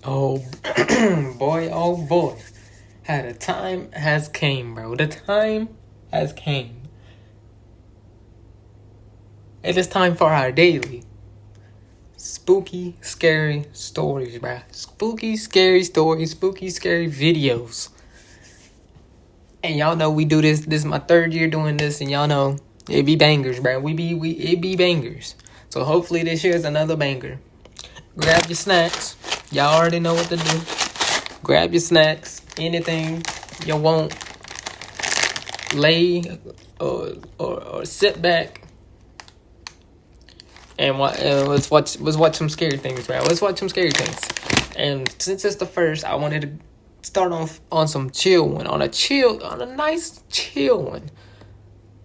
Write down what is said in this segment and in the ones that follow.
Oh boy, oh boy. How the time has came, bro. The time has came. It is time for our daily spooky, scary stories, bro. Spooky, scary stories, spooky, scary videos. And y'all know we do this. This is my third year doing this, and y'all know it be bangers, bro. It be bangers. So hopefully this year is another banger. Grab your snacks. Y'all already know what to do. Grab your snacks. Anything you want. Lay or sit back and let's watch some scary things, bro. Let's watch some scary things. And since it's the first, I wanted to start off on some chill one, on a nice chill one.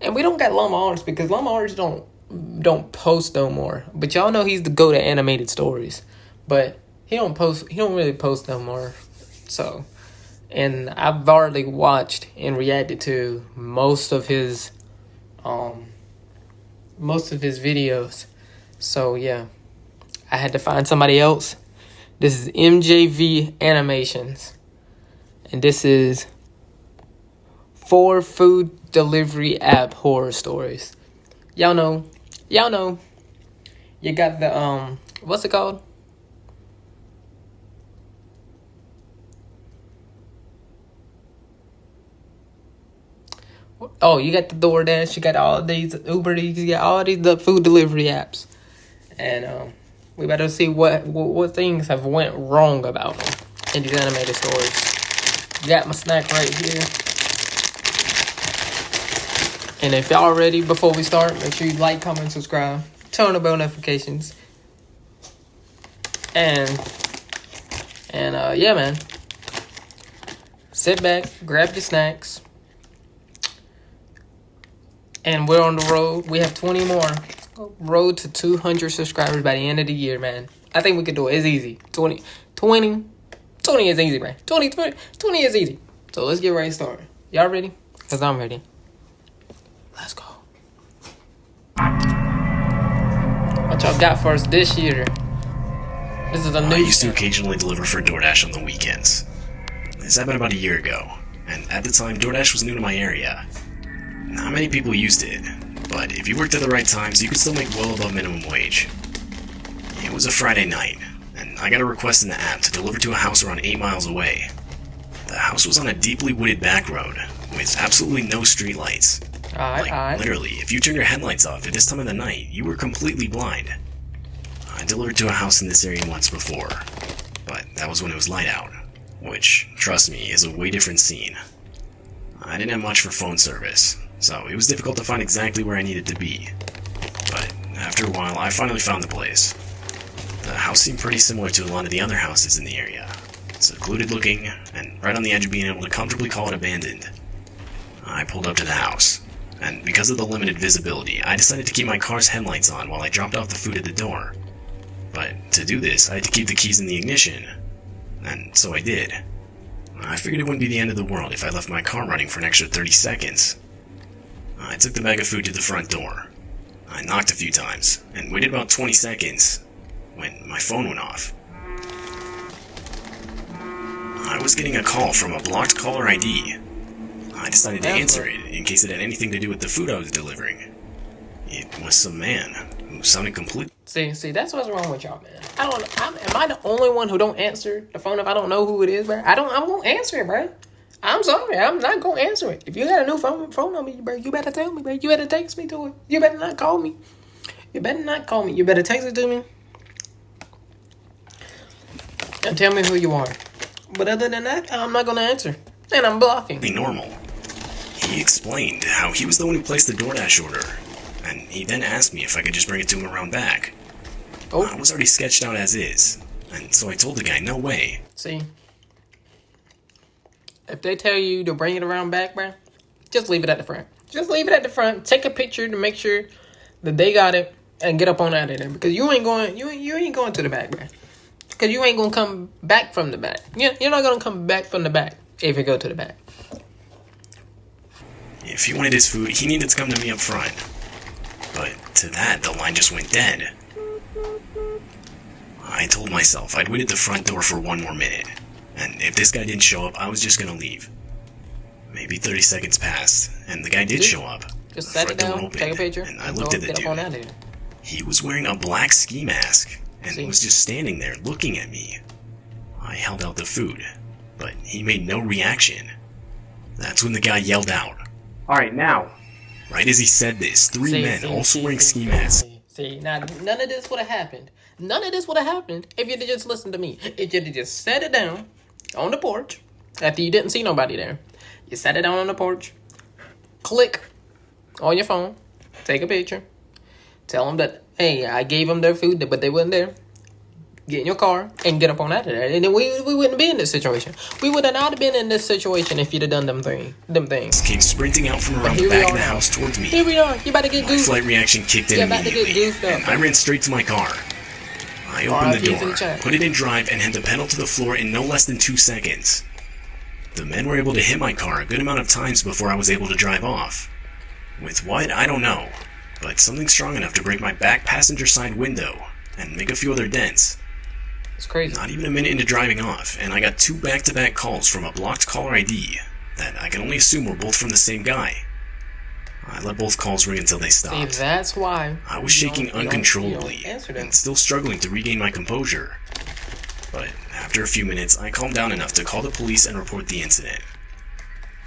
And we don't got Llama Arts because Llama Arts don't post no more. But y'all know he's the GOAT at animated stories. But he don't really post no more. So, and I've already watched and reacted to most of his videos. So yeah, I had to find somebody else. This is MJV Animations, and this is 4 food delivery app horror stories. Y'all know. You got the what's it called? Oh, you got the DoorDash, you got all these Uber Eats, you got all these food delivery apps. And we better see what things have went wrong about them in these animated stories. Got my snack right here. And if y'all ready, before we start, make sure you like, comment, subscribe, turn on the bell notifications. And yeah, man. Sit back, grab your snacks. And we're on the road. We have 20 more. Road to 200 subscribers by the end of the year, man. I think we could do it. It's easy. 20 is easy, man. 20 is easy. So let's get right started. Y'all ready? Because I'm ready. Let's go. What y'all got for us this year? This is a new... I used to occasionally deliver for DoorDash on the weekends. This happened about a year ago, and at the time, DoorDash was new to my area. Not many people used it, but if you worked at the right times, you could still make well above minimum wage. It was a Friday night, and I got a request in the app to deliver to a house around 8 miles away. The house was on a deeply wooded back road, with absolutely no streetlights. Literally, if you turned your headlights off at this time of the night, you were completely blind. I delivered to a house in this area once before, but that was when it was light out, which, trust me, is a way different scene. I didn't have much for phone service, so it was difficult to find exactly where I needed to be. But after a while, I finally found the place. The house seemed pretty similar to a lot of the other houses in the area. Secluded looking, and right on the edge of being able to comfortably call it abandoned. I pulled up to the house, and because of the limited visibility, I decided to keep my car's headlights on while I dropped off the food at the door. But to do this, I had to keep the keys in the ignition, and so I did. I figured it wouldn't be the end of the world if I left my car running for an extra 30 seconds. I took the bag of food to the front door. I knocked a few times, and waited about 20 seconds, when my phone went off. I was getting a call from a blocked caller ID. I decided to answer it, in case it had anything to do with the food I was delivering. It was some man, who sounded complete. See, that's what's wrong with y'all, man. Am I the only one who don't answer the phone if I don't know who it is, bro? I won't answer it, bro. I'm sorry, I'm not gonna answer it. If you got a new phone number, bro, you better tell me, bro. You better text me to it. You better not call me. You better text it to me. And tell me who you are. But other than that, I'm not gonna answer. And I'm blocking. Normal. He explained how he was the one who placed the DoorDash order, and he then asked me if I could just bring it to him around back. Oh. I was already sketched out as is, and so I told the guy no way. See, if they tell you to bring it around back, bro, just leave it at the front. Just leave it at the front. Take a picture to make sure that they got it, and get up on out of there. Because you ain't going to the back, bro. Because you ain't gonna come back from the back. You're not gonna come back from the back if you go to the back. If he wanted his food, he needed to come to me up front. But to that, the line just went dead. I told myself I'd wait at the front door for one more minute, and if this guy didn't show up, I was just gonna leave. Maybe 30 seconds passed, and the guy did show up. Just The set front it door down, opened, take a picture, and I looked at the get up on out of dude. here. He was wearing a black ski mask, and See? was just standing there looking at me. I held out the food, but he made no reaction. That's when the guy yelled out. Alright, now. Right as he said this, three men, also wearing ski masks, See, now none of this would have happened. None of this would have happened if you'd have just listened to me. If you'd have just set it down on the porch after you didn't see nobody there. You set it down on the porch, click on your phone, take a picture, tell them that, hey, I gave them their food, but they wasn't there. Get in your car and get up on out of there. And then we wouldn't be in this situation. We would have not been in this situation if you'd have done them things. came sprinting out from around the Here we back are of the now. house towards me. Here we are. You about to get My goofed. flight reaction kicked in Yeah, about to get immediately, goofed up, and I man. ran straight to my car. I opened the RIPs in door, the chat. put it in drive, and had the pedal to the floor in no less than 2 seconds. The men were able to hit my car a good amount of times before I was able to drive off. With what, I don't know, but something strong enough to break my back passenger side window and make a few other dents. It's crazy. Not even a minute into driving off, and I got 2 back-to-back calls from a blocked caller ID that I can only assume were both from the same guy. I let both calls ring until they See, stopped. that's why I was shaking you don't uncontrollably answer them. and still struggling to regain my composure. But after a few minutes, I calmed down enough to call the police and report the incident.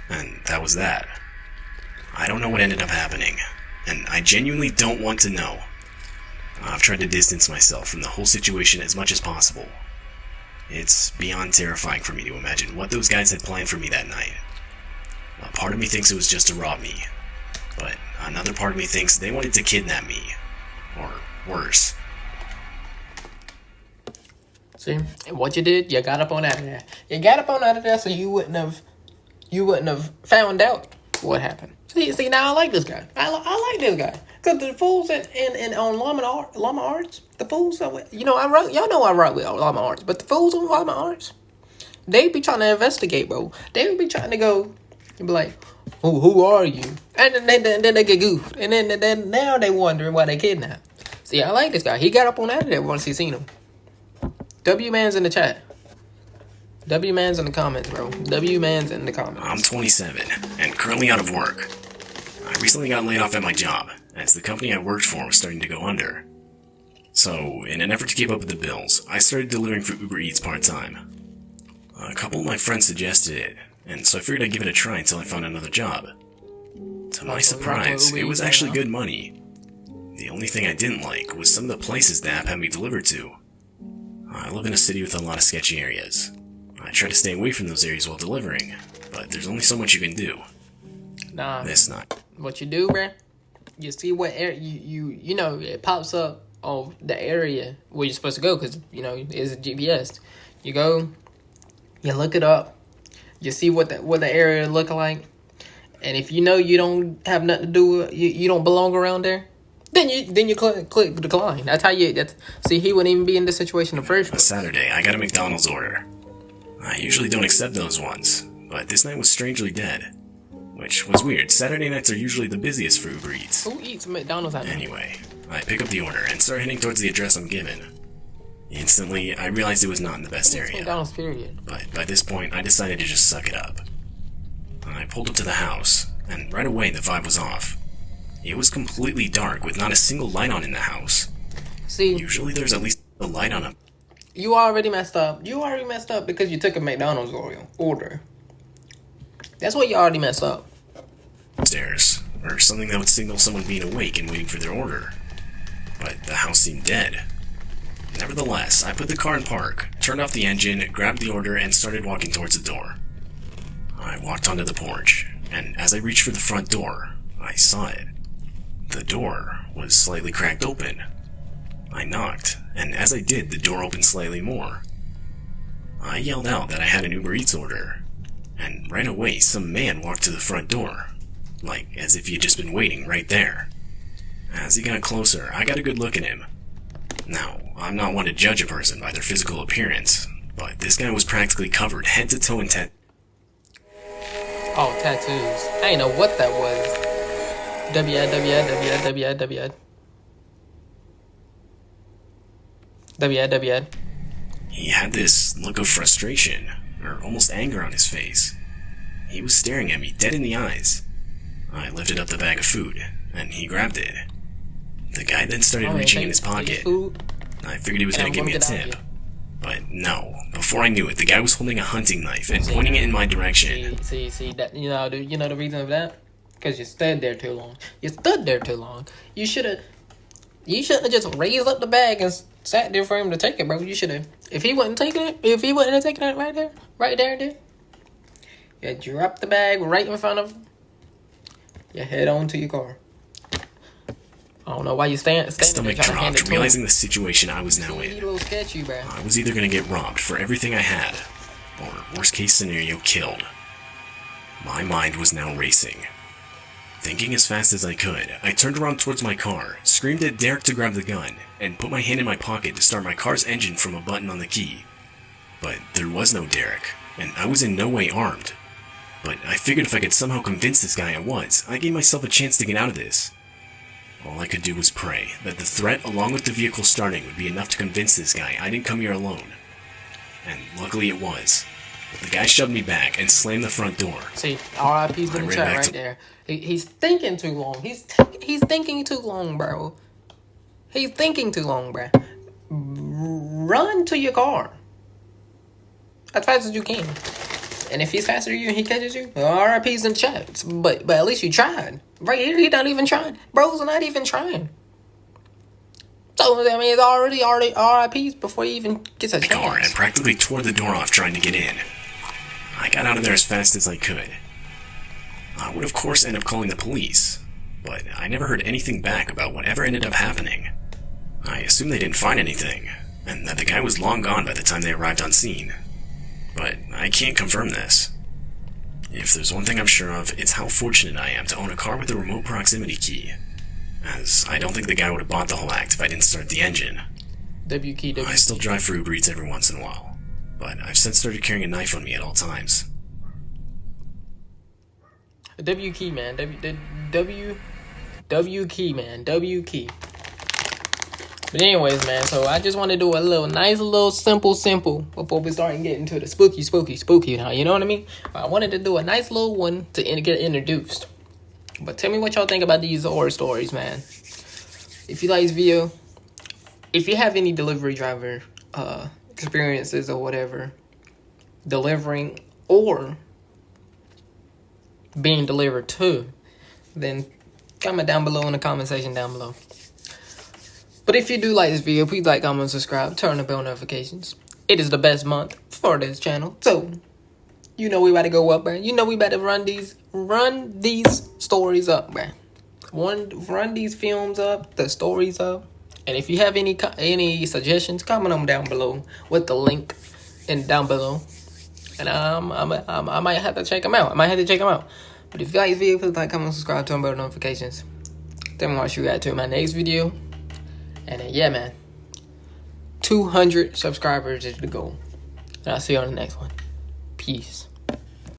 And that was that. I don't know what ended up happening, and I genuinely don't want to know. I've tried to distance myself from the whole situation as much as possible. It's beyond terrifying for me to imagine what those guys had planned for me that night. A part of me thinks it was just to rob me, but another part of me thinks they wanted to kidnap me. Or worse. See, and what you did, you got up on out of there. You got up on out of there so you wouldn't have found out what happened. See, now I like this guy. I like this guy. Cause the fools in on Llama Arts, the fools, y'all know I rock with Llama Arts, but the fools on Llama Arts, they be trying to investigate, bro. They be trying to go and be like, who are you? And then they get goofed, and then now they wondering why they kidnapped. See, I like this guy. He got up on out of there once he seen him. W Man's in the chat. W Man's in the comments, bro. W Man's in the comments. I'm 27 and currently out of work. I recently got laid off at my job, as the company I worked for was starting to go under. So, in an effort to keep up with the bills, I started delivering for Uber Eats part-time. A couple of my friends suggested it, and so I figured I'd give it a try until I found another job. To my surprise, it was actually good money. The only thing I didn't like was some of the places the app had me delivered to. I live in a city with a lot of sketchy areas. I try to stay away from those areas while delivering, but there's only so much you can do. Nah, This night. what you do, bruh, you see what area you know, it pops up of the area where you're supposed to go, because it's a GPS. You go, you look it up, you see what the area look like, and if you know you don't have nothing to do with, you don't belong around there, then you click decline. That's how see, he wouldn't even be in this situation in the first On place. Saturday, I got a McDonald's order. I usually don't accept those ones, but this night was strangely dead. Which was weird. Saturday nights are usually the busiest for Uber Eats. Who eats McDonald's at night? Anyway, I pick up the order and start heading towards the address I'm given. Instantly, I realized it was not in the best It's area, McDonald's, period. but by this point, I decided to just suck it up. I pulled up to the house, and right away the vibe was off. It was completely dark with not a single light on in the house. See, Usually there's at least a light on a you already messed up. You already messed up because you took a McDonald's order. That's what you already messed up. stairs, or something that would signal someone being awake and waiting for their order. But the house seemed dead. Nevertheless, I put the car in park, turned off the engine, grabbed the order, and started walking towards the door. I walked onto the porch, and as I reached for the front door, I saw it. The door was slightly cracked open. I knocked, and as I did, the door opened slightly more. I yelled out that I had an Uber Eats order, and right away some man walked to the front door, like as if he had just been waiting right there. As he got closer, I got a good look at him. Now, I'm not one to judge a person by their physical appearance, but this guy was practically covered head to toe in tattoos. Oh, tattoos. I didn't know what that was. W. W.Ed. He had this look of frustration, or almost anger on his face. He was staring at me dead in the eyes. I lifted up the bag of food, and he grabbed it. The guy then started reaching in his pocket. I figured he was going to give me a tip. But no, before I knew it, the guy was holding a hunting knife and pointing it in my direction. See, that you know the reason of that? Because you stood there too long. You should've just raised up the bag and sat there for him to take it, bro. You should've. If he wouldn't have taken it right there, you drop the bag right in front of him. You head on to your car. I don't know why you standing stomach there trying to hand it dropped, to realizing him. the situation I was now See, in. a little sketchy, bro. I was either going to get robbed for everything I had, or worst case scenario, killed. My mind was now racing. Thinking as fast as I could, I turned around towards my car, screamed at Derek to grab the gun, and put my hand in my pocket to start my car's engine from a button on the key. But there was no Derek, and I was in no way armed. But I figured if I could somehow convince this guy I was, I gave myself a chance to get out of this. All I could do was pray that the threat along with the vehicle starting would be enough to convince this guy I didn't come here alone. And luckily it was. The guy shoved me back and slammed the front door. See, RIP's in the chat right there. He's thinking too long. He's thinking too long, bro. He's thinking too long, bro. Run to your car as fast as you can. And if he's faster than you and he catches you, RIP's in the chat. But at least you tried. Right here, he's not even trying. Bro's not even trying. So, I mean, it's already RIP's before he even gets a chance. Car and practically tore the door off trying to get in. I got out of there as fast as I could. I would of course end up calling the police, but I never heard anything back about whatever ended up happening. I assumed they didn't find anything, and that the guy was long gone by the time they arrived on scene. But I can't confirm this. If there's one thing I'm sure of, it's how fortunate I am to own a car with a remote proximity key, as I don't think the guy would have bought the whole act if I didn't start the engine. I still drive for Uber Eats every once in a while, but I've since started carrying a knife on me at all times. W key, man. W key, man. W key. But anyways, man, so I just want to do a nice little simple before we start getting to the spooky now, you know what I mean? I wanted to do a nice little one to get introduced. But tell me what y'all think about these horror stories, man. If you like this video, if you have any delivery driver experiences or whatever, delivering or being delivered to, then comment down below in the comment section down below. But if you do like this video, please like, comment, subscribe, turn on the bell notifications. It is the best month for this channel, so you know we about to go up, man. You know we about to run these stories up, man. Run these films up, the stories up. And if you have any suggestions, comment them down below with the link and down below. And I might have to check them out. But if you like this video, please like, comment, subscribe, turn on bell notifications. Tell me what you got to my next video. And then, yeah, man, 200 subscribers is the goal. And I'll see you on the next one. Peace.